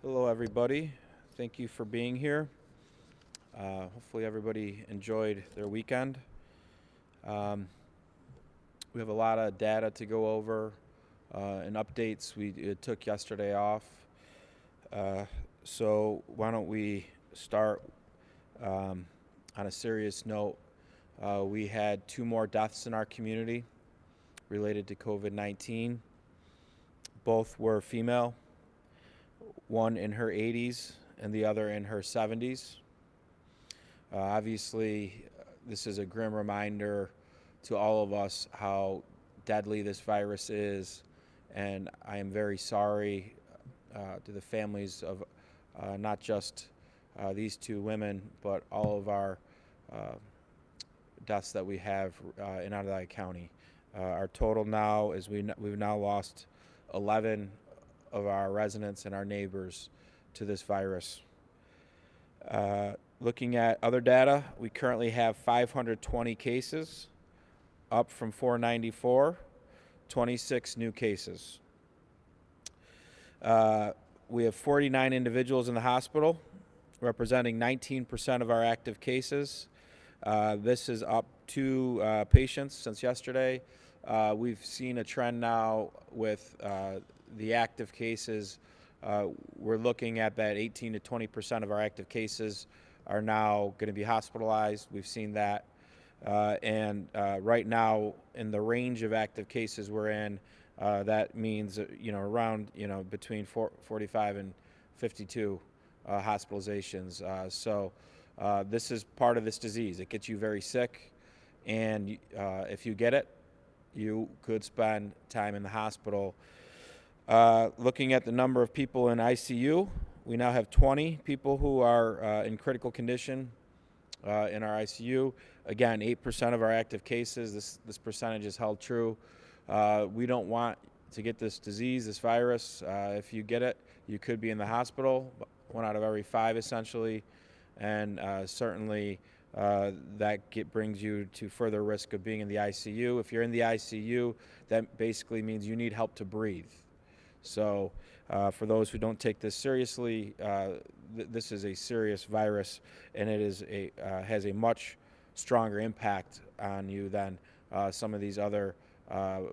Hello, everybody. Thank you for being here. Hopefully, everybody enjoyed their weekend. Um, we have a lot of data to go over and updates. We took yesterday off. Uh, so, why don't we start um, on a serious note? We had two more deaths in our community related to COVID 19. Both were female, one in her 80s and the other in her 70s. Obviously, this is a grim reminder to all of us how deadly this virus is, and I am very sorry to the families of not just these two women, but all of our uh, deaths that we have in Onondaga County. Our total now is we've now lost 11 of our residents and our neighbors to this virus. Looking at other data, we currently have 520 cases, up from 494, 26 new cases. We have 49 individuals in the hospital, representing 19% of our active cases. This is up 2 patients since yesterday. We've seen a trend now with the active cases. We're looking at that 18 to 20% of our active cases are now going to be hospitalized. We've seen that. And right now, in the range of active cases we're in, that means, around, between 45 and 52 hospitalizations. So this is part of this disease. It gets you very sick. And if you get it, you could spend time in the hospital. Looking at the number of people in ICU, we now have 20 people who are in critical condition in our ICU. Again, 8% of our active cases. This percentage is held true. We don't want to get this disease, this virus. If you get it, you could be in the hospital, 1 out of every 5 essentially, and certainly that brings you to further risk of being in the ICU. If you're in the ICU, that basically means you need help to breathe. So for those who don't take this seriously, this is a serious virus, and it is has a much stronger impact on you than some of these other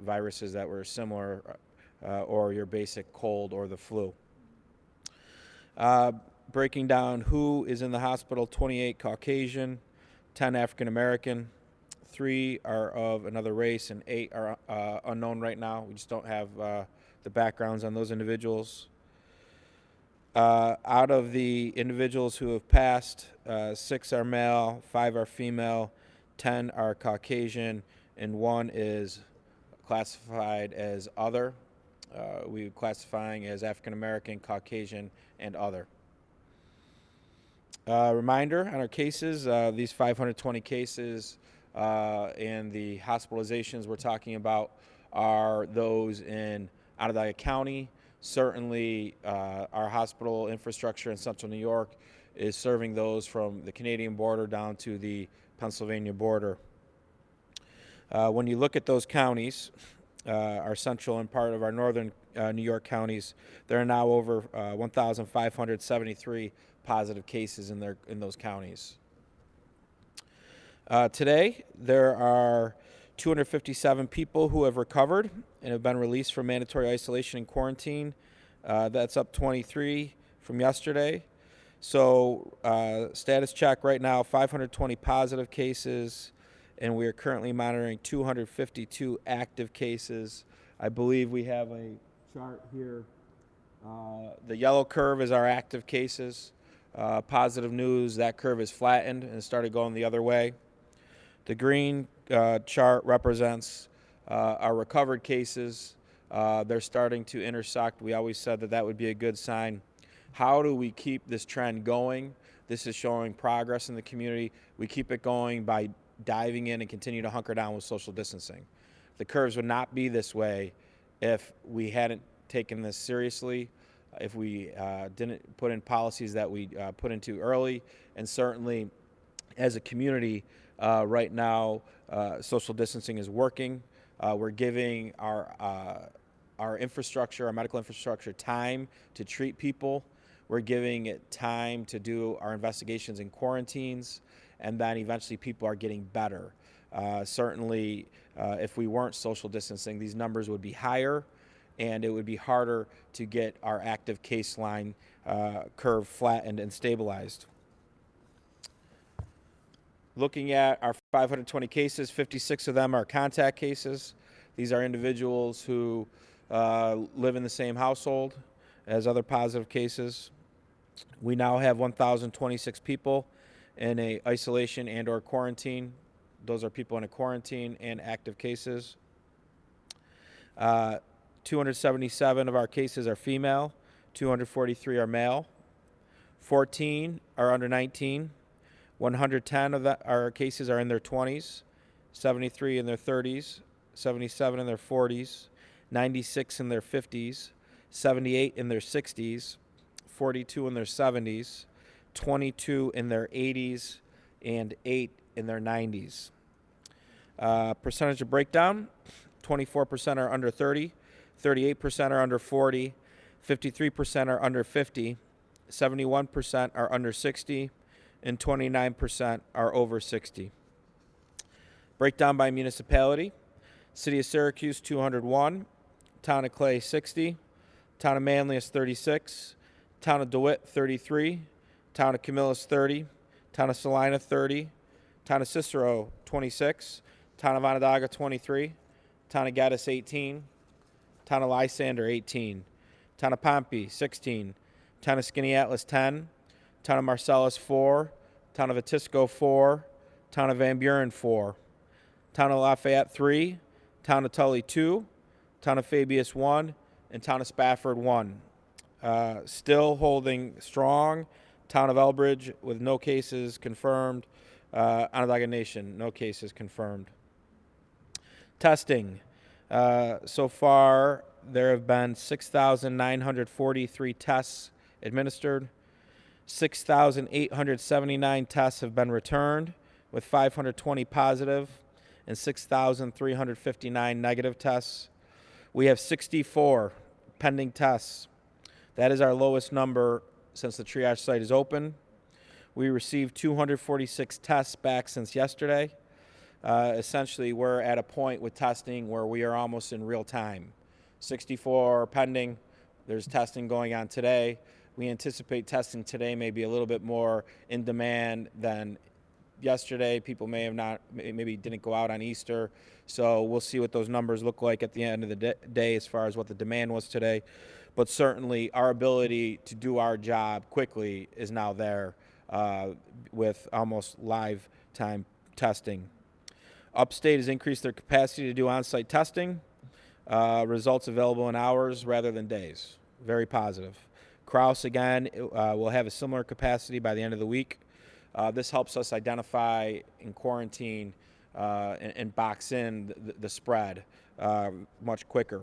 viruses that were similar, or your basic cold or the flu. Breaking down who is in the hospital: 28 Caucasian, 10 African American, 3 are of another race, and 8 are unknown right now. We just don't have the backgrounds on those individuals. Out of the individuals who have passed, 6 are male, 5 are female, 10 are Caucasian, and 1 is classified as other. We're classifying as African American, Caucasian, and other. Reminder on our cases, these 520 cases and the hospitalizations we're talking about are those in Onondaga County. Certainly, our hospital infrastructure in central New York is serving those from the Canadian border down to the Pennsylvania border. When you look at those counties, our central and part of our northern New York counties, there are now over 1,573 positive cases in those counties. Today, there are 257 people who have recovered and have been released from mandatory isolation and quarantine. That's up 23 from yesterday. So status check right now, 520 positive cases, and we are currently monitoring 252 active cases. I believe we have a chart here. The yellow curve is our active cases. Positive news, that curve is flattened and started going the other way. The green chart represents our recovered cases. They're starting to intersect. We always said that would be a good sign. How do we keep this trend going? This is showing progress in the community. We keep it going by diving in and continue to hunker down with social distancing. The curves would not be this way if we hadn't taken this seriously, if we didn't put in policies that we put into early, and certainly as a community right now, social distancing is working. We're giving our infrastructure, our medical infrastructure, time to treat people. We're giving it time to do our investigations in quarantines, and then eventually people are getting better. Certainly, if we weren't social distancing, these numbers would be higher, and it would be harder to get our active case line curve flattened and stabilized. Looking at our 520 cases, 56 of them are contact cases. These are individuals who live in the same household as other positive cases. We now have 1,026 people in a isolation and or quarantine. Those are people in a quarantine and active cases. 277 of our cases are female, 243 are male, 14 are under 19, 110 of our cases are in their 20s, 73 in their 30s, 77 in their 40s, 96 in their 50s, 78 in their 60s, 42 in their 70s, 22 in their 80s, and 8 in their 90s. Percentage of breakdown, 24% are under 30, 38% are under 40, 53% are under 50, 71% are under 60, and 29% are over 60. Breakdown by municipality. City of Syracuse, 201. Town of Clay, 60. Town of Manlius, 36. Town of DeWitt, 33. Town of Camillus, 30. Town of Salina, 30. Town of Cicero, 26. Town of Onondaga, 23. Town of Gaddis, 18. Town of Lysander, 18. Town of Pompey, 16. Town of Skaneateles, 10. Town of Marcellus, 4. Town of Atisco, 4. Town of Van Buren, 4. Town of Lafayette, 3. Town of Tully, 2. Town of Fabius, 1. And Town of Spafford, 1. Still holding strong. Town of Elbridge with no cases confirmed. Onondaga Nation, no cases confirmed. Testing. So far, there have been 6,943 tests administered. 6,879 tests have been returned, with 520 positive and 6,359 negative tests. We have 64 pending tests. That is our lowest number since the triage site is open. We received 246 tests back since yesterday. Essentially, we're at a point with testing where we are almost in real time. 64 pending. There's testing going on today. We anticipate testing today may be a little bit more in demand than yesterday. People maybe didn't go out on Easter. So we'll see what those numbers look like at the end of the day as far as what the demand was today. But certainly our ability to do our job quickly is now there with almost live time testing. Upstate has increased their capacity to do on-site testing. Results available in hours rather than days. Very positive. Crouse, again, will have a similar capacity by the end of the week. This helps us identify and quarantine and box in the spread much quicker.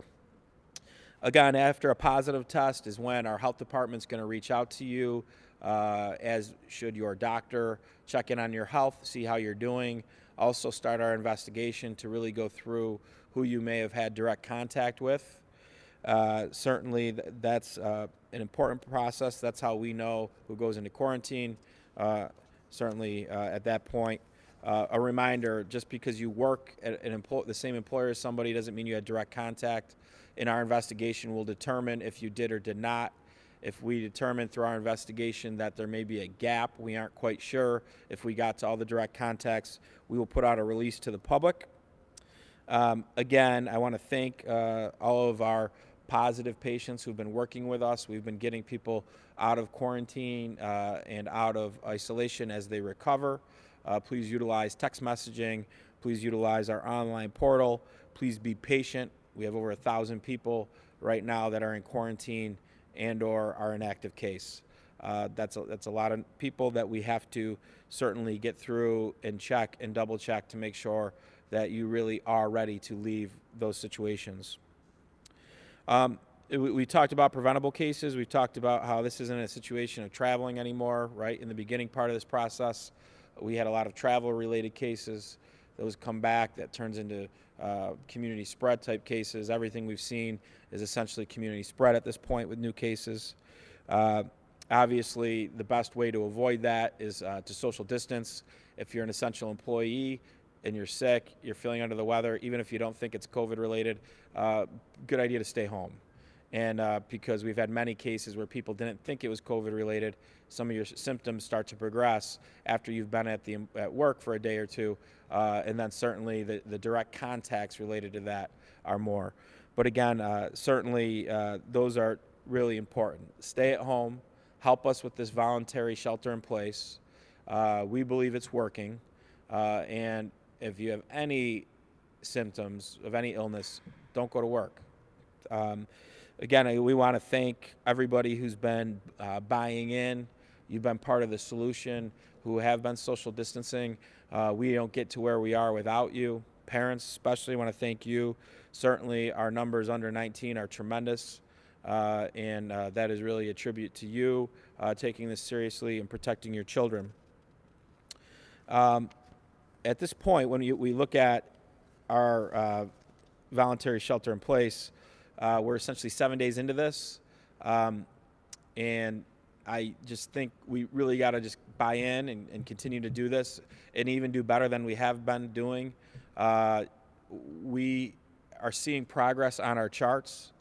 Again, after a positive test is when our health department's going to reach out to you, as should your doctor, check in on your health, see how you're doing. Also start our investigation to really go through who you may have had direct contact with. Certainly that's an important process. That's how we know who goes into quarantine. Certainly at that point, a reminder, just because you work at the same employer as somebody doesn't mean you had direct contact. In our investigation, we'll determine if you did or did not. If we determine through our investigation that there may be a gap, we aren't quite sure if we got to all the direct contacts, we will put out a release to the public. Again, I want to thank all of our positive patients who've been working with us. We've been getting people out of quarantine and out of isolation as they recover. Please utilize text messaging. Please utilize our online portal. Please be patient. We have over 1,000 people right now that are in quarantine and or are an active case. That's a lot of people that we have to certainly get through and check and double check to make sure that you really are ready to leave those situations. We talked about preventable cases. We talked about how this isn't a situation of traveling anymore, right? In the beginning part of this process, we had a lot of travel-related cases. Those come back. That turns into community spread type cases. Everything we've seen is essentially community spread at this point with new cases. Obviously, the best way to avoid that is to social distance. If you're an essential employee and you're sick, you're feeling under the weather, even if you don't think it's COVID related, good idea to stay home. And because we've had many cases where people didn't think it was COVID related, some of your symptoms start to progress after you've been at work for a day or two, and then certainly the direct contacts related to that are more. But again, certainly those are really important. Stay at home, help us with this voluntary shelter in place. We believe it's working, and if you have any symptoms of any illness, don't go to work. Again, we want to thank everybody who's been buying in. You've been part of the solution, who have been social distancing. We don't get to where we are without you. Parents especially want to thank you. Certainly our numbers under 19 are tremendous, and that is really a tribute to you taking this seriously and protecting your children. At this point, when we look at our voluntary shelter in place, we're essentially 7 days into this, and I just think we really got to just buy in and continue to do this and even do better than we have been doing. We are seeing progress on our charts.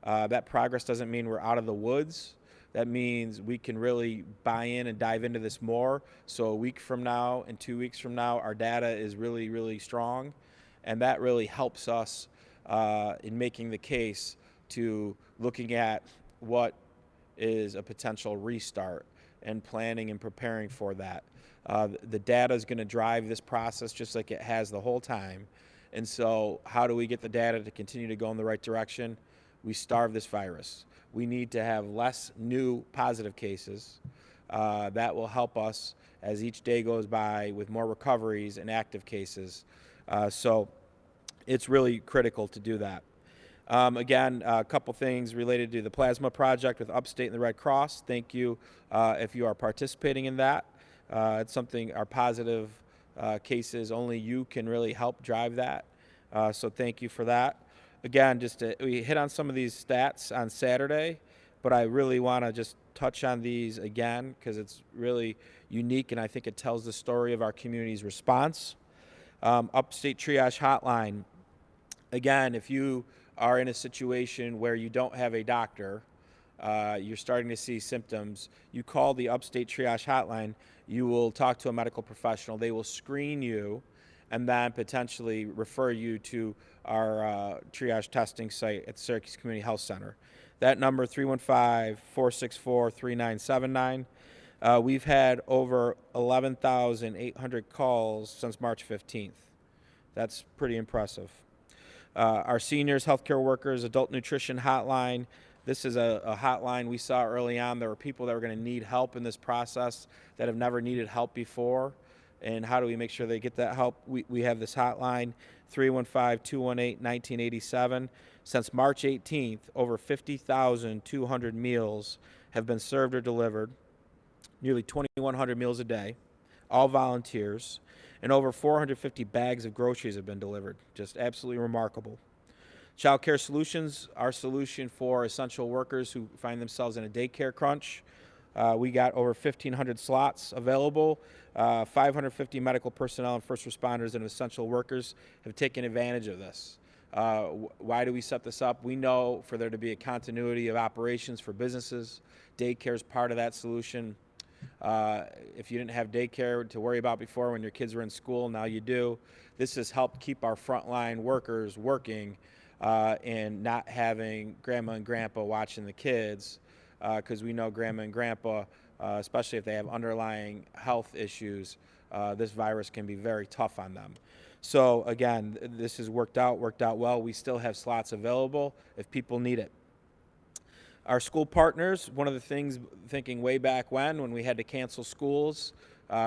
That progress doesn't mean we're out of the woods. That means we can really buy in and dive into this more. So a week from now and 2 weeks from now, our data is really, really strong. And that really helps us in making the case to looking at what is a potential restart and planning and preparing for that. The data is going to drive this process just like it has the whole time. And so how do we get the data to continue to go in the right direction? We starve this virus. We need to have less new positive cases. That will help us as each day goes by with more recoveries and active cases. So it's really critical to do that. Again, a couple things related to the plasma project with Upstate and the Red Cross. Thank you if you are participating in that. It's something, our positive cases, only you can really help drive that. So thank you for that. Again, we hit on some of these stats on Saturday, but I really want to just touch on these again because it's really unique and I think it tells the story of our community's response. Upstate Triage Hotline. Again, if you are in a situation where you don't have a doctor, you're starting to see symptoms, you call the Upstate Triage Hotline, you will talk to a medical professional, they will screen you, and then potentially refer you to our triage testing site at the Syracuse Community Health Center. That number, 315-464-3979. We've had over 11,800 calls since March 15th. That's pretty impressive. Our seniors, healthcare workers, adult nutrition hotline. This is a hotline we saw early on. There were people that were going to need help in this process that have never needed help before. And how do we make sure they get that help? We have this hotline, 315-218-1987. Since March 18th, over 50,200 meals have been served or delivered, nearly 2,100 meals a day, all volunteers, and over 450 bags of groceries have been delivered. Just absolutely remarkable. Child Care Solutions, our solution for essential workers who find themselves in a daycare crunch. We got over 1,500 slots available. 550 medical personnel and first responders and essential workers have taken advantage of this. Why do we set this up? We know for there to be a continuity of operations for businesses. Daycare is part of that solution. If you didn't have daycare to worry about before when your kids were in school, now you do. This has helped keep our frontline workers working and not having grandma and grandpa watching the kids, because we know grandma and grandpa, especially if they have underlying health issues, this virus can be very tough on them. So again, this has worked out well. We still have slots available if people need it. Our school partners, one of the things, thinking way back when we had to cancel schools,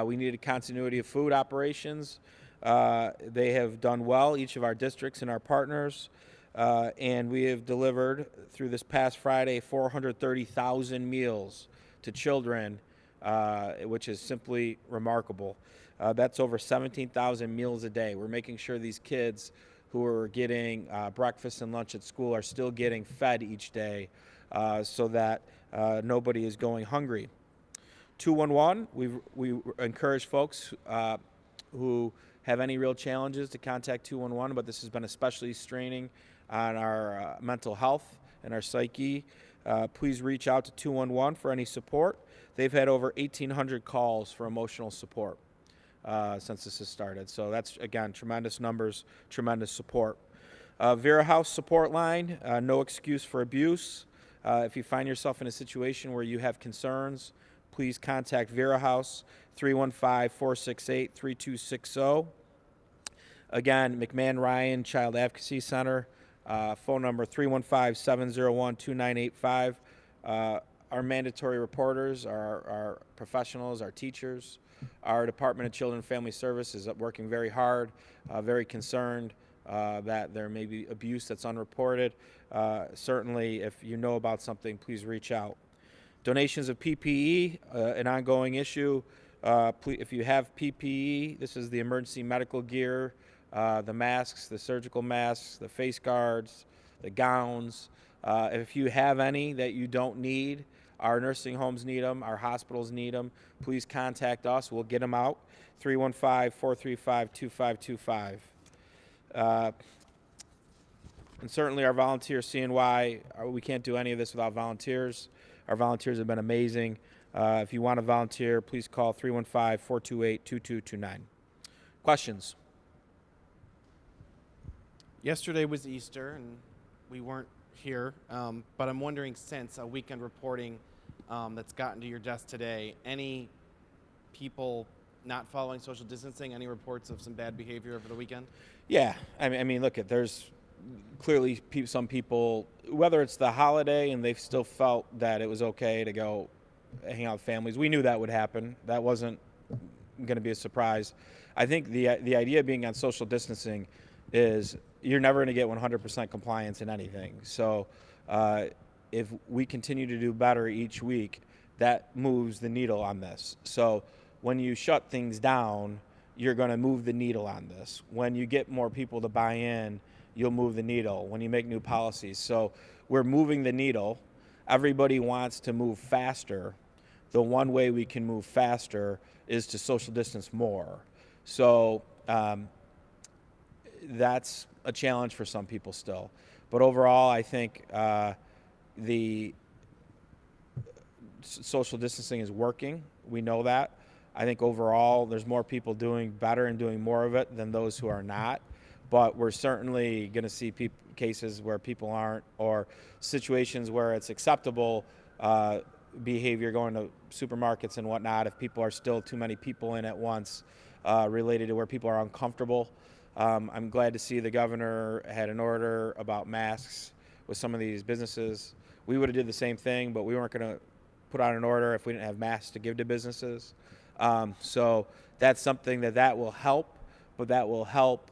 we needed continuity of food operations. They have done well, each of our districts and our partners, and we have delivered through this past Friday 430,000 meals to children, which is simply remarkable. That's over 17,000 meals a day. We're making sure these kids who are getting breakfast and lunch at school are still getting fed each day. so that nobody is going hungry. 211, we encourage folks who have any real challenges to contact 211, but this has been especially straining on our mental health and our psyche. Please reach out to 211 for any support. They've had over 1,800 calls for emotional support since this has started. So that's, again, tremendous numbers, tremendous support. Vera House support line, no excuse for abuse. If you find yourself in a situation where you have concerns, please contact Vera House, 315-468-3260. Again, McMahon Ryan Child Advocacy Center, phone number 315-701-2985. Our mandatory reporters, our professionals, our teachers, our Department of Children and Family Services is working very hard, very concerned that there may be abuse that's unreported. Certainly, if you know about something, please reach out. Donations of PPE, an ongoing issue. If you have PPE, this is the emergency medical gear, the masks, the surgical masks, the face guards, the gowns. If you have any that you don't need, our nursing homes need them, our hospitals need them, please contact us. We'll get them out. 315-435-2525. And certainly our volunteer CNY, we can't do any of this without volunteers. Our volunteers have been amazing. If you want to volunteer, please call 315-428-2229. Questions? Yesterday was Easter, and we weren't here, but I'm wondering, since weekend reporting that's gotten to your desk today, any people not following social distancing, any reports of some bad behavior over the weekend? Yeah, I mean, look, there's clearly some people, whether it's the holiday and they've still felt that it was okay to go hang out with families. We knew that would happen. That wasn't going to be a surprise. I think the idea being on social distancing is you're never going to get 100% compliance in anything. So if we continue to do better each week, that moves the needle on this. So when you shut things down, you're going to move the needle on this. When you get more people to buy in, you'll move the needle when you make new policies. So we're moving the needle. Everybody wants to move faster. The one way we can move faster is to social distance more. So that's a challenge for some people still. But overall, I think the social distancing is working. We know that. I think overall there's more people doing better and doing more of it than those who are not. But we're certainly going to see cases where people aren't, or situations where it's acceptable behavior going to supermarkets and whatnot if people are still too many people in at once, related to where people are uncomfortable. I'm glad to see the governor had an order about masks with some of these businesses. We would have did the same thing, but we weren't going to put out an order if we didn't have masks to give to businesses. So that's something that will help, but that will help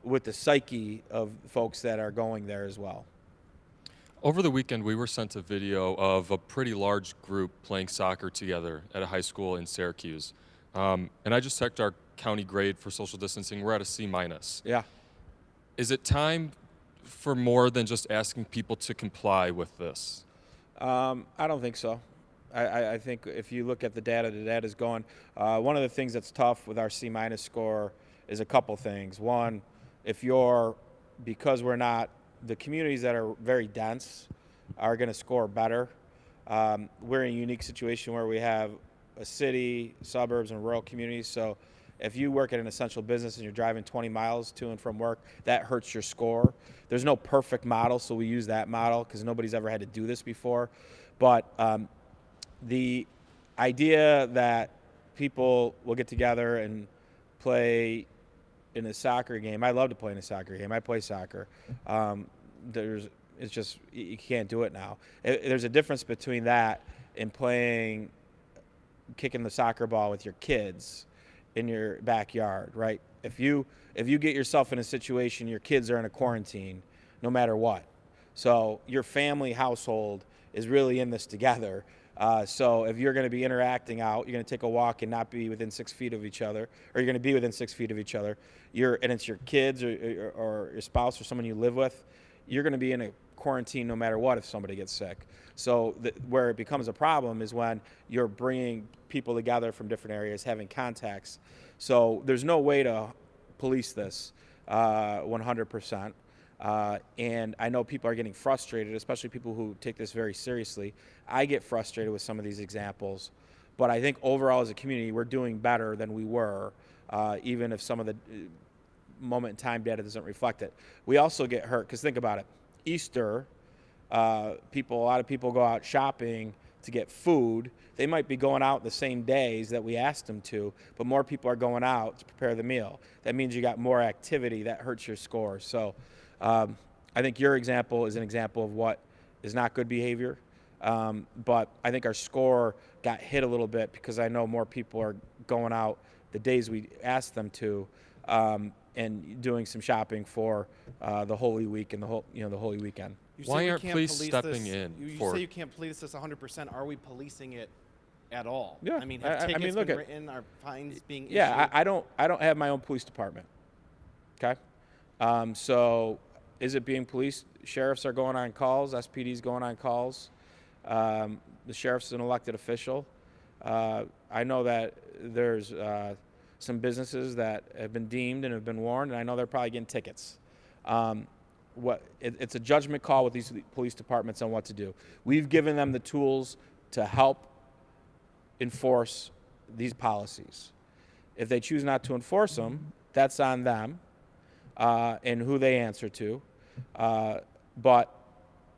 with the psyche of folks that are going there as well. Over the weekend, we were sent a video of a pretty large group playing soccer together at a high school in Syracuse. And I just checked our county grade for social distancing. We're at a C-. Yeah. Is it time for more than just asking people to comply with this? I don't think so. I think if you look at the data's going. One of the things that's tough with our C- score is a couple things. One, because we're not, the communities that are very dense are going to score better. We're in a unique situation where we have a city, suburbs, and rural communities. So if you work at an essential business and you're driving 20 miles to and from work, that hurts your score. There's no perfect model, so we use that model because nobody's ever had to do this before. But the idea that people will get together and play in a soccer game. I love to play in a soccer game. I play soccer. It's just, you can't do it now. There's a difference between that and kicking the soccer ball with your kids in your backyard, right? If you get yourself in a situation, your kids are in a quarantine, no matter what. So your family household is really in this together. So if you're going to be interacting out, you're going to take a walk and not be within 6 feet of each other, or you're going to be within 6 feet of each other, and it's your kids or your spouse or someone you live with, you're going to be in a quarantine no matter what if somebody gets sick. So where it becomes a problem is when you're bringing people together from different areas, having contacts. So there's no way to police this 100%. And I know people are getting frustrated, especially people who take this very seriously. I get frustrated with some of these examples. But I think overall as a community, we're doing better than we were, even if some of the moment in time data doesn't reflect it. We also get hurt, because think about it. Easter, a lot of people go out shopping to get food. They might be going out the same days that we asked them to, but more people are going out to prepare the meal. That means you got more activity. That hurts your score. So I think your example is an example of what is not good behavior. But I think our score got hit a little bit because I know more people are going out the days we asked them to, and doing some shopping for the Holy Week and the Holy Weekend. Why aren't police stepping in? You say you can't police this 100%. Are we policing it at all? Yeah. I mean, have tickets look been written? Are fines being issued? Yeah, I don't have my own police department. Okay, so is it being policed? Sheriffs are going on calls. SPD's going on calls. The sheriff's an elected official. I know that there's some businesses that have been deemed and have been warned, and I know they're probably getting tickets. It's a judgment call with these police departments on what to do. We've given them the tools to help enforce these policies. If they choose not to enforce them, that's on them and who they answer to. But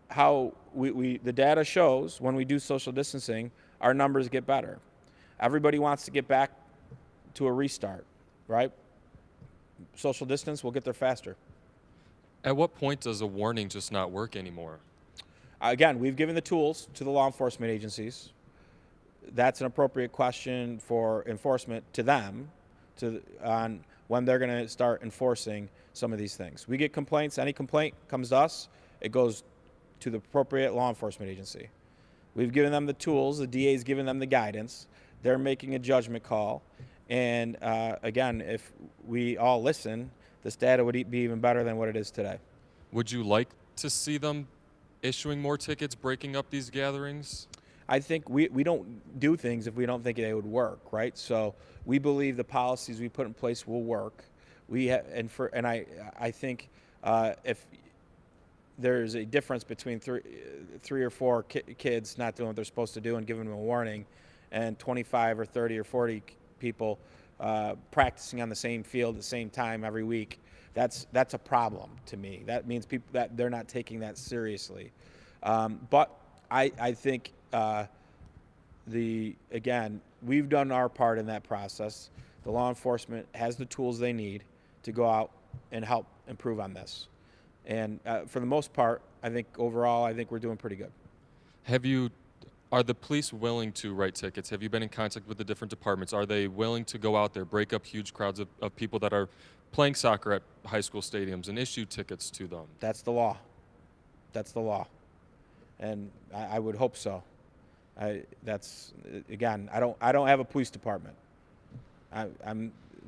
how the data shows when we do social distancing, our numbers get better. Everybody wants to get back to a restart, right? Social distance, we'll get there faster. At what point does a warning just not work anymore? Again, we've given the tools to the law enforcement agencies. That's an appropriate question for enforcement to them on when they're going to start enforcing some of these things. We get complaints. Any complaint comes to us, it goes to the appropriate law enforcement agency. We've given them the tools. The DA's given them the guidance. They're making a judgment call. And again, if we all listen, this data would be even better than what it is today. Would you like to see them issuing more tickets, breaking up these gatherings? I think we don't do things if we don't think they would work, right? So we believe the policies we put in place will work. I think if there's a difference between three or four kids not doing what they're supposed to do and giving them a warning, and 25 or 30 or 40 people practicing on the same field at the same time every week, that's a problem to me. That means people that they're not taking that seriously. But I think again, we've done our part in that process. The law enforcement has the tools they need to go out and help improve on this. And for the most part, I think overall, I think we're doing pretty good. Are the police willing to write tickets? Have you been in contact with the different departments? Are they willing to go out there, break up huge crowds of people that are playing soccer at high school stadiums and issue tickets to them? That's the law. That's the law. And I would hope so. Again, I don't have a police department.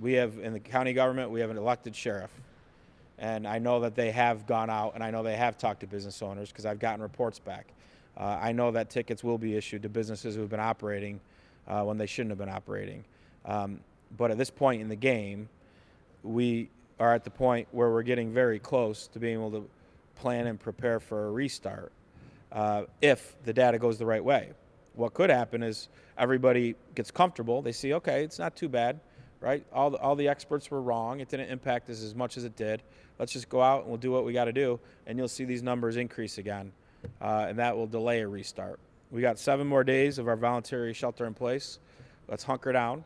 We have, in the county government, we have an elected sheriff. And I know that they have gone out, and I know they have talked to business owners because I've gotten reports back. I know that tickets will be issued to businesses who have been operating when they shouldn't have been operating. But at this point in the game, we are at the point where we're getting very close to being able to plan and prepare for a restart if the data goes the right way. What could happen is everybody gets comfortable. They see, okay, it's not too bad, right? All the experts were wrong. It didn't impact us as much as it did. Let's just go out and we'll do what we got to do, and you'll see these numbers increase again. And that will delay a restart. We got 7 more days of our voluntary shelter in place. Let's hunker down.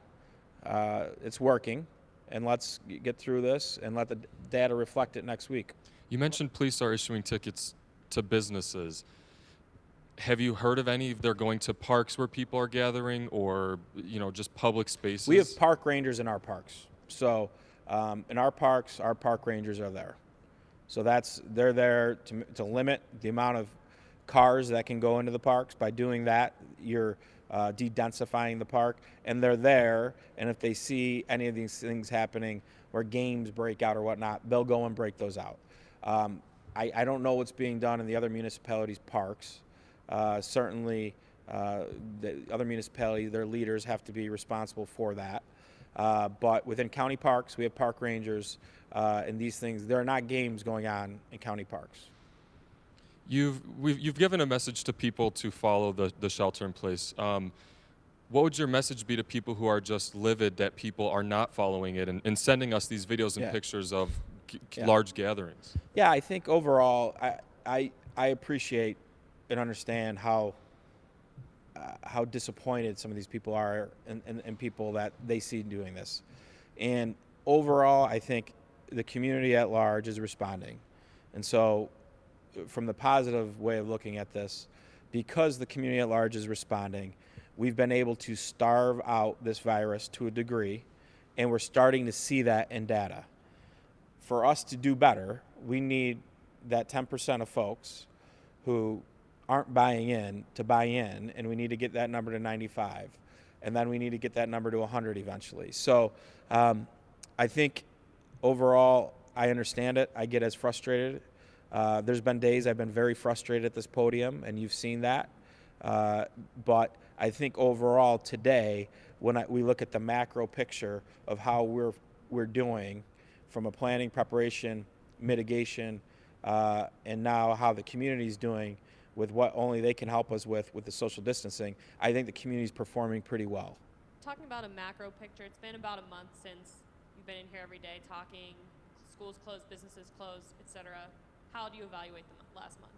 It's working, and let's get through this and let the data reflect it next week. You mentioned police are issuing tickets to businesses. Have you heard of any? They're going to parks where people are gathering, or just public spaces? We have park rangers in our parks. So in our parks, our park rangers are there. So they're there to limit the amount of cars that can go into the parks. By doing that, you're de-densifying the park, and they're there, and if they see any of these things happening where games break out or whatnot, they'll go and break those out. I don't know what's being done in the other municipalities' parks. Certainly, the other municipalities, their leaders have to be responsible for that. But within county parks, we have park rangers, and these things. There are not games going on in county parks. You've given a message to people to follow the shelter in place. What would your message be to people who are just livid that people are not following it and sending us these videos and Yeah. pictures of Yeah. large gatherings? Yeah, I think overall, I appreciate and understand how disappointed some of these people are and people that they see doing this. And overall, I think the community at large is responding. And so from the positive way of looking at this, because the community at large is responding, we've been able to starve out this virus to a degree, and we're starting to see that in data. For us to do better, we need that 10% of folks who aren't buying in to buy in, and we need to get that number to 95, and then we need to get that number to 100 eventually. So I think overall, I understand it. I get as frustrated. There's been days I've been very frustrated at this podium, and you've seen that. But I think overall today, when we look at the macro picture of how we're doing from a planning, preparation, mitigation, and now how the community is doing with what only they can help us with the social distancing, I think the community is performing pretty well. Talking about a macro picture, it's been about a month since you've been in here every day talking, schools closed, businesses closed, etc. How do you evaluate the last month?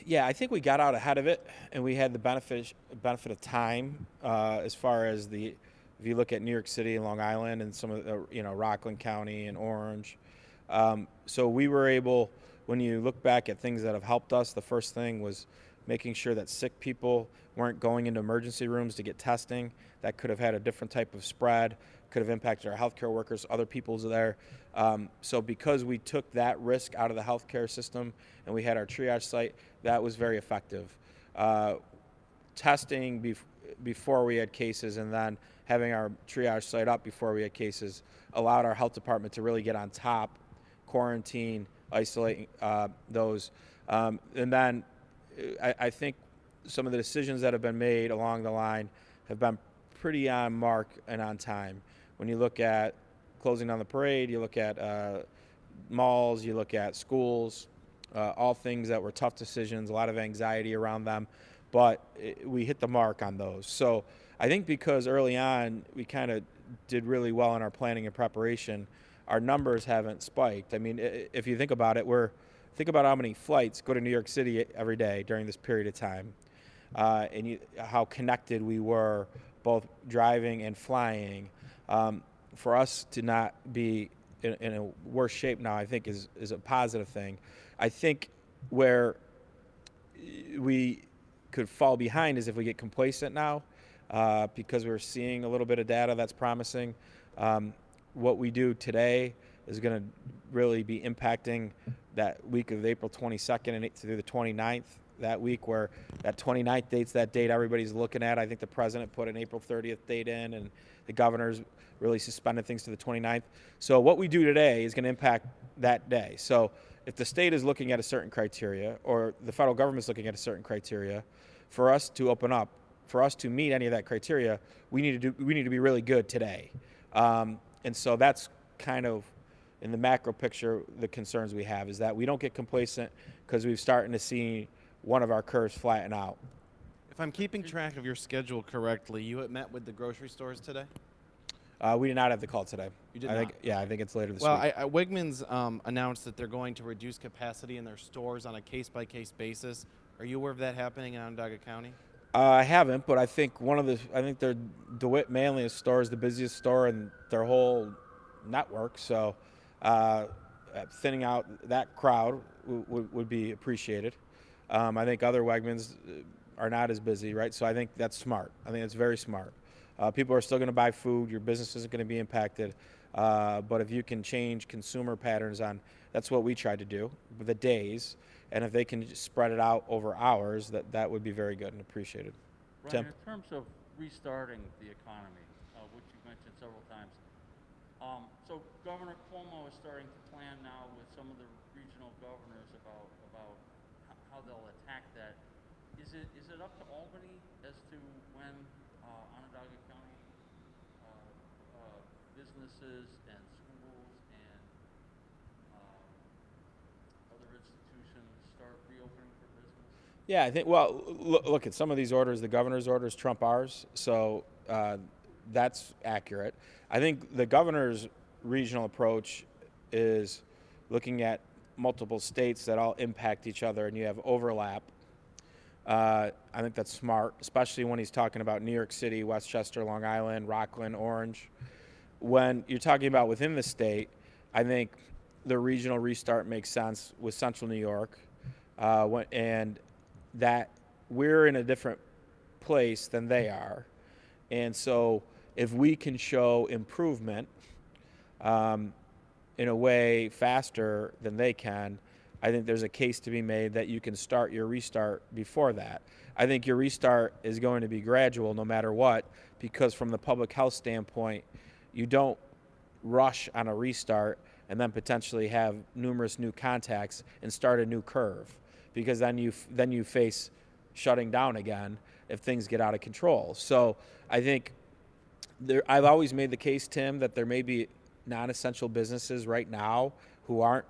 Yeah, I think we got out ahead of it, and we had the benefit of time as far as if you look at New York City and Long Island and some of the, Rockland County and Orange. So we were able, when you look back at things that have helped us, the first thing was making sure that sick people weren't going into emergency rooms to get testing. That could have had a different type of spread, could have impacted our healthcare workers, other people's there. So because we took that risk out of the healthcare system and we had our triage site, that was very effective. Testing before we had cases and then having our triage site up before we had cases allowed our health department to really get on top, quarantine, isolating those. And then I think some of the decisions that have been made along the line have been pretty on mark and on time. When you look at closing down the parade, you look at malls, you look at schools, all things that were tough decisions, a lot of anxiety around them, but we hit the mark on those. So I think because early on we kind of did really well in our planning and preparation, our numbers haven't spiked. I mean, if you think about it, think about how many flights go to New York City every day during this period of time, and how connected we were, both driving and flying. For us to not be in a worse shape now, I think is a positive thing. I think where we could fall behind is if we get complacent now, because we're seeing a little bit of data that's promising. What we do today is going to really be impacting that week of April 22nd and through the 29th, that week where that 29th date's that date everybody's looking at. I think the president put an April 30th date in, and the governor's really suspended things to the 29th. So what we do today is going to impact that day. So if the state is looking at a certain criteria or the federal government's looking at a certain criteria, for us to open up, for us to meet any of that criteria, we need to be really good today. And so that's kind of, in the macro picture, the concerns we have is that we don't get complacent because we're starting to see one of our curves flatten out. If I'm keeping track of your schedule correctly, you had met with the grocery stores today? We did not have the call today. You did I not? think, yeah, I think it's later this Well, week. Wegmans announced that they're going to reduce capacity in their stores on a case-by-case basis. Are you aware of that happening in Onondaga County? I haven't, but I think I think their DeWitt Manlius store is the busiest store in their whole network. So thinning out that crowd would be appreciated. I think other Wegmans are not as busy, right? So I think that's smart. I think it's very smart. People are still going to buy food. Your business isn't going to be impacted. But if you can change consumer patterns that's what we tried to do with the days. And if they can just spread it out over hours, that would be very good and appreciated. Ryan, Tim? in terms of restarting the economy, which you mentioned several times, so Governor Cuomo is starting to plan now with some of the regional governors about how they'll attack that. Is it up to Albany as to when Onondaga County businesses and schools and other institutions start reopening for business? Yeah, I think, well, look at some of these orders, the governor's orders trump ours, so that's accurate. I think the governor's regional approach is looking at multiple states that all impact each other and you have overlap. I think that's smart, especially when he's talking about New York City, Westchester, Long Island, Rockland, Orange. When you're talking about within the state, I think the regional restart makes sense with Central New York, and that we're in a different place than they are. And so if we can show improvement in a way faster than they can, I think there's a case to be made that you can start your restart before that. I think your restart is going to be gradual no matter what, because from the public health standpoint, you don't rush on a restart and then potentially have numerous new contacts and start a new curve, because then you face shutting down again if things get out of control. So I think I've always made the case, Tim, that there may be non-essential businesses right now who aren't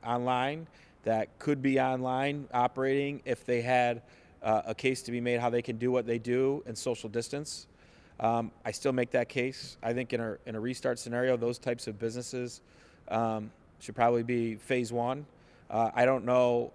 online that could be online operating if they had a case to be made how they can do what they do and social distance. I still make that case. I think in a restart scenario, those types of businesses should probably be phase one. I don't know,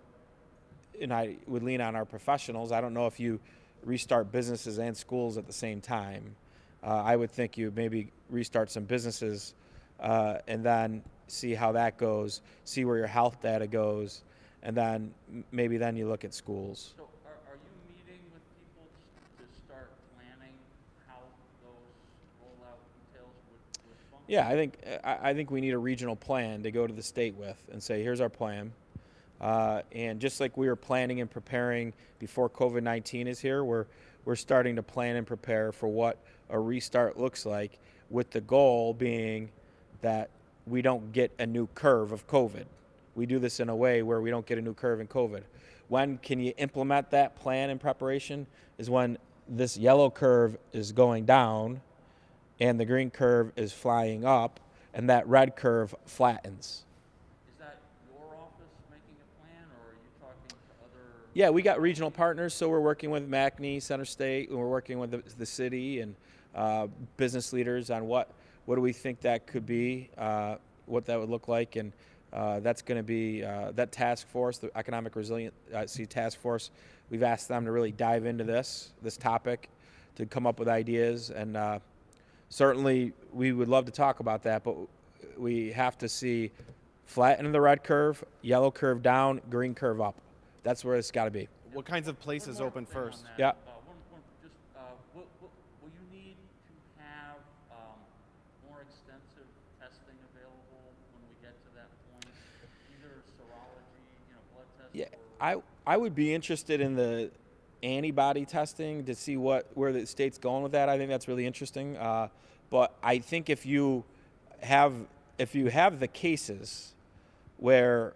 and I would lean on our professionals, I don't know if you restart businesses and schools at the same time. I would think you maybe restart some businesses and then see how that goes, see where your health data goes, and then maybe then you look at schools. So are you meeting with people to start planning how those rollout details would function? Yeah, I think we need a regional plan to go to the state with and say, here's our plan. And just like we were planning and preparing before COVID-19 is here, we're starting to plan and prepare for what a restart looks like, with the goal being that we don't get a new curve of COVID. We do this in a way where we don't get a new curve in COVID. When can you implement that plan in preparation is when this yellow curve is going down and the green curve is flying up and that red curve flattens. Is that your office making a plan, or are you talking to other? Yeah, we got regional partners, so we're working with McMahon's, Center State, and we're working with the city and business leaders on what do we think that could be, what that would look like, and that's going to be that task force, the Economic Resiliency Task Force. We've asked them to really dive into this topic, to come up with ideas, and certainly we would love to talk about that, but we have to see flatten the red curve, yellow curve down, green curve up. That's where it's got to be. What kinds of places One more open thing on first? that. Yeah. Will you need to have more extensive testing available when we get to that point? Either serology, blood tests? Yeah, I would be interested in the antibody testing to see where the state's going with that. I think that's really interesting. But I think if you have the cases where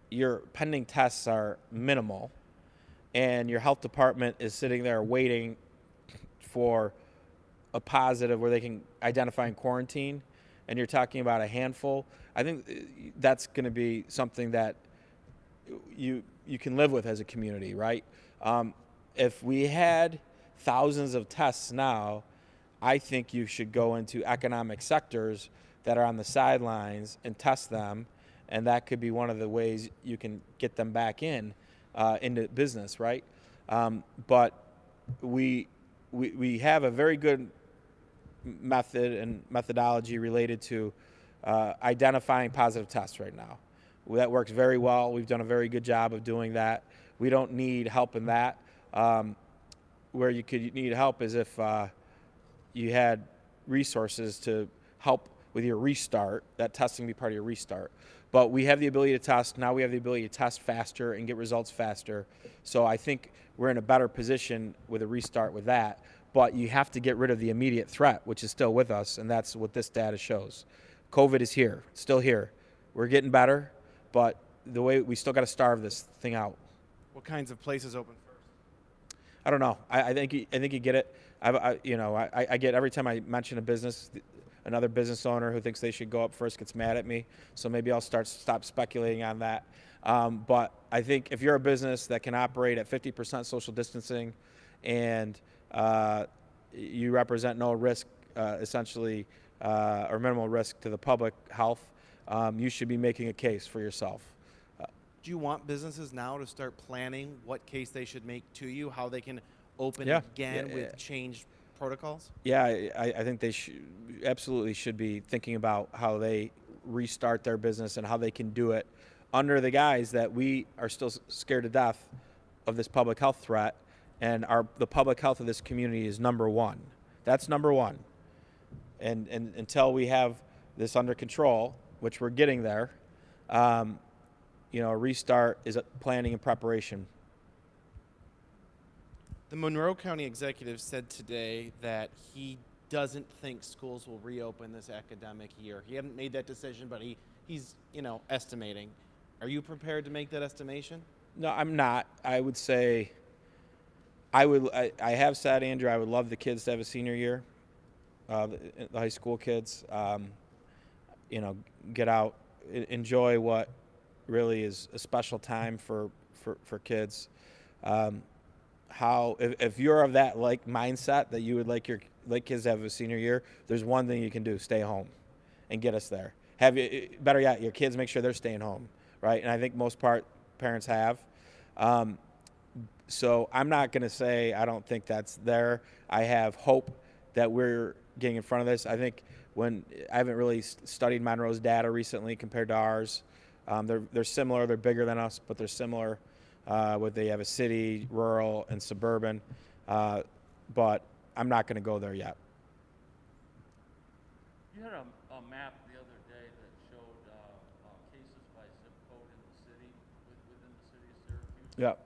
your pending tests are minimal and your health department is sitting there waiting for a positive where they can identify and quarantine, and you're talking about a handful, I think that's going to be something that you can live with as a community, right? If we had thousands of tests now, I think you should go into economic sectors that are on the sidelines and test them, and that could be one of the ways you can get them back into business, right? But we have a very good method and methodology related to identifying positive tests right now. That works very well. We've done a very good job of doing that. We don't need help in that. Where you could need help is if you had resources to help with your restart, that testing be part of your restart. But we have the ability to test. Now we have the ability to test faster and get results faster. So I think we're in a better position with a restart with that. But you have to get rid of the immediate threat, which is still with us, and that's what this data shows. COVID is here, it's still here. We're getting better, but the way we still got to starve this thing out. What kinds of places open first? I don't know. I think you get it. I get every time I mention a business, another business owner who thinks they should go up first gets mad at me. So maybe I'll stop speculating on that. But I think if you're a business that can operate at 50% social distancing, and you represent no risk, essentially, or minimal risk to the public health, you should be making a case for yourself. Do you want businesses now to start planning what case they should make to you, how they can open Yeah. again Yeah, with yeah. changed protocols? Yeah, I think they absolutely should be thinking about how they restart their business and how they can do it under the guise that we are still scared to death of this public health threat, and the public health of this community is number one. That's number one. And until we have this under control, which we're getting there, a restart is planning and preparation. The Monroe County executive said today that he doesn't think schools will reopen this academic year. He hadn't made that decision, but he's estimating. Are you prepared to make that estimation? No, I'm not. I would say I have said, Andrew, I would love the kids to have a senior year, the high school kids. Get out, enjoy what really is a special time for kids. If you're of that mindset that you would like your kids to have a senior year, there's one thing you can do: stay home and get us there. Better yet, your kids make sure they're staying home, right? And I think most parents have. So I'm not going to say I don't think that's there. I have hope that we're getting in front of this. I think I haven't really studied Monroe's data recently compared to ours. They're similar. They're bigger than us, but they're similar. They have a city, rural, and suburban. But I'm not going to go there yet. You had a map the other day that showed cases by zip code in the city, within the city of Syracuse. Yeah.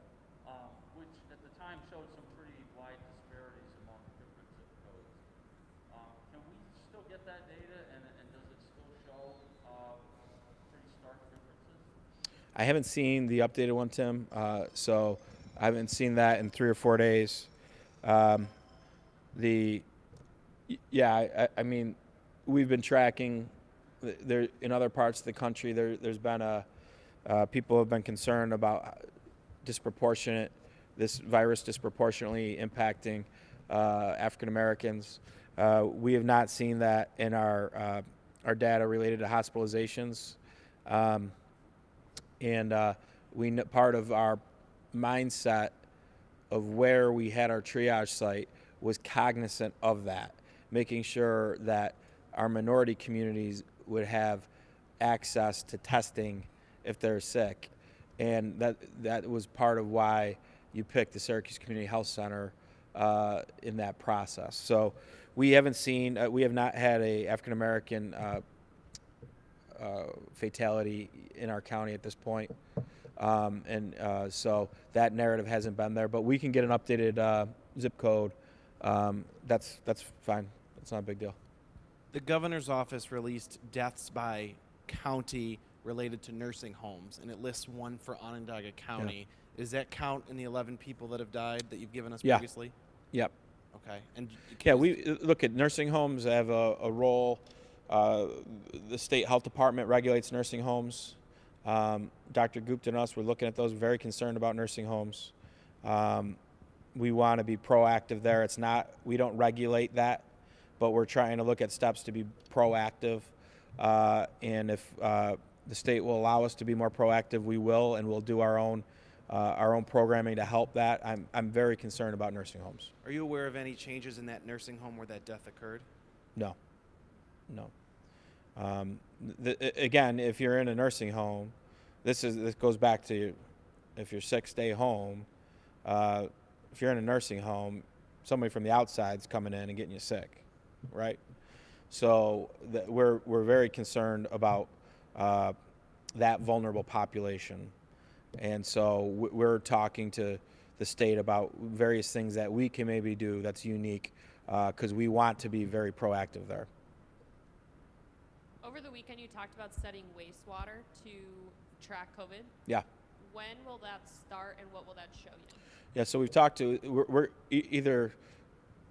Which at the time showed some pretty wide disparities among different zip codes. Can we still get that data, and does it still show pretty stark differences? I haven't seen the updated one, Tim. So I haven't seen that in 3 or 4 days. I mean, we've been tracking there in other parts of the country. There's been people have been concerned about this virus disproportionately impacting African Americans. We have not seen that in our data related to hospitalizations, and part of our mindset of where we had our triage site was cognizant of that, making sure that our minority communities would have access to testing if they're sick. And that was part of why you picked the Syracuse Community Health Center in that process. So we have not had a African American fatality in our county at this point. So that narrative hasn't been there, but we can get an updated zip code. That's fine. That's not a big deal. The governor's office released deaths by county related to nursing homes, and it lists one for Onondaga County. Yeah. Is that count in the 11 people that have died that you've given us previously? Yep. Okay. And we look at nursing homes have a role. The state health department regulates nursing homes. Dr. Gupta and us, we're looking at those, very concerned about nursing homes. We want to be proactive there. We don't regulate that, but we're trying to look at steps to be proactive. And if the state will allow us to be more proactive, we will, and we'll do our own programming to help that. I'm very concerned about nursing homes. Are you aware of any changes in that nursing home where that death occurred? No. Again, if you're in a nursing home, this goes back to if you're sick, stay home. If you're in a nursing home, somebody from the outside's coming in and getting you sick, right? So we're very concerned about that vulnerable population, and so we're talking to the state about various things that we can maybe do that's unique, because we want to be very proactive there. Over the weekend, you talked about studying wastewater to track COVID. Yeah. When will that start, and what will that show you? Yeah, so we've talked to, either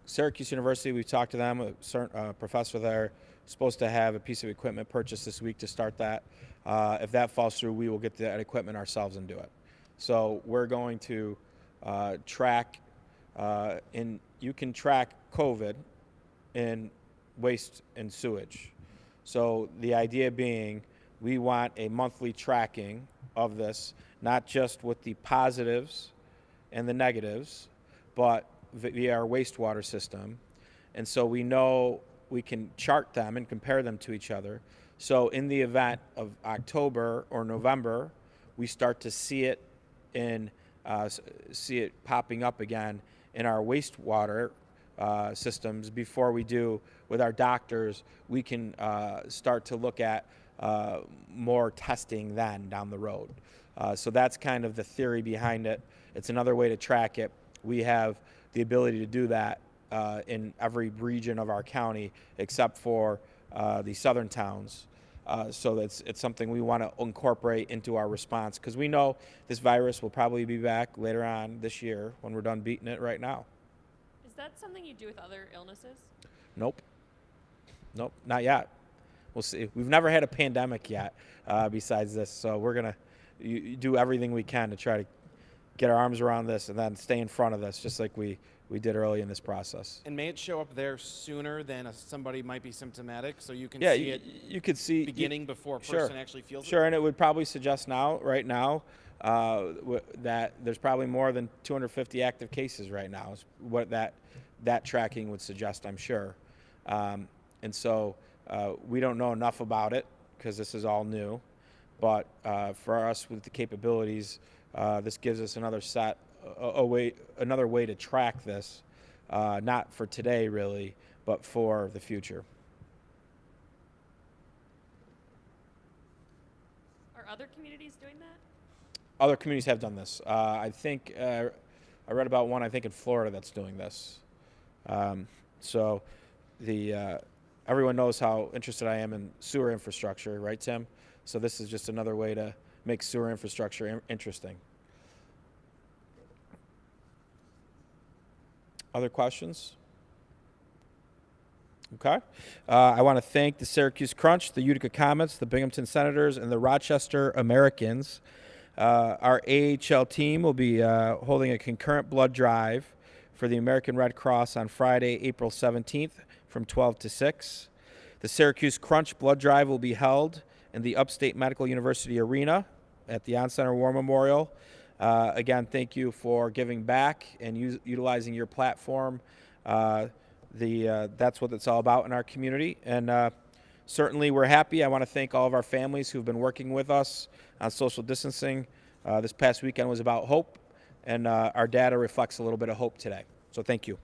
Syracuse University, we've talked to them, a certain professor there supposed to have a piece of equipment purchased this week to start that. If that falls through, we will get that equipment ourselves and do it. So we're going to track, you can track COVID in waste and sewage. So the idea being, we want a monthly tracking of this, not just with the positives and the negatives, but via our wastewater system. And so we know we can chart them and compare them to each other. So in the event of October or November, we start to see it popping up again in our wastewater systems before we do with our doctors. We can start to look at more testing then down the road. So that's kind of the theory behind it. It's another way to track it. We have the ability to do that in every region of our county except for the southern towns. So it's something we want to incorporate into our response, because we know this virus will probably be back later on this year when we're done beating it right now. Is that something you do with other illnesses? Nope, not yet. We'll see. We've never had a pandemic yet besides this, so we're going to do everything we can to try to get our arms around this and then stay in front of this, just like we did early in this process. And may it show up there sooner than somebody might be symptomatic, so you can Yeah, see it you could see beginning before a Sure. person actually feels it? Sure, and it would probably suggest right now, that there's probably more than 250 active cases right now, is what that tracking would suggest, I'm sure. And so we don't know enough about it because this is all new. But for us with the capabilities, this gives us another another way to track this, not for today really, but for the future. Are other communities doing that? Other communities have done this. I think I read about one, I think in Florida, that's doing this. So everyone knows how interested I am in sewer infrastructure, right, Tim? So this is just another way to make sewer infrastructure interesting. Other questions? Okay. I want to thank the Syracuse Crunch, the Utica Comets, the Binghamton Senators, and the Rochester Americans. Our AHL team will be holding a concurrent blood drive for the American Red Cross on Friday, April 17th from 12 to 6. The Syracuse Crunch blood drive will be held in the Upstate Medical University Arena at the On-Center War Memorial. Again, thank you for giving back and utilizing your platform. That's what it's all about in our community. And certainly we're happy. I want to thank all of our families who've been working with us on social distancing. This past weekend was about hope, and our data reflects a little bit of hope today. So thank you.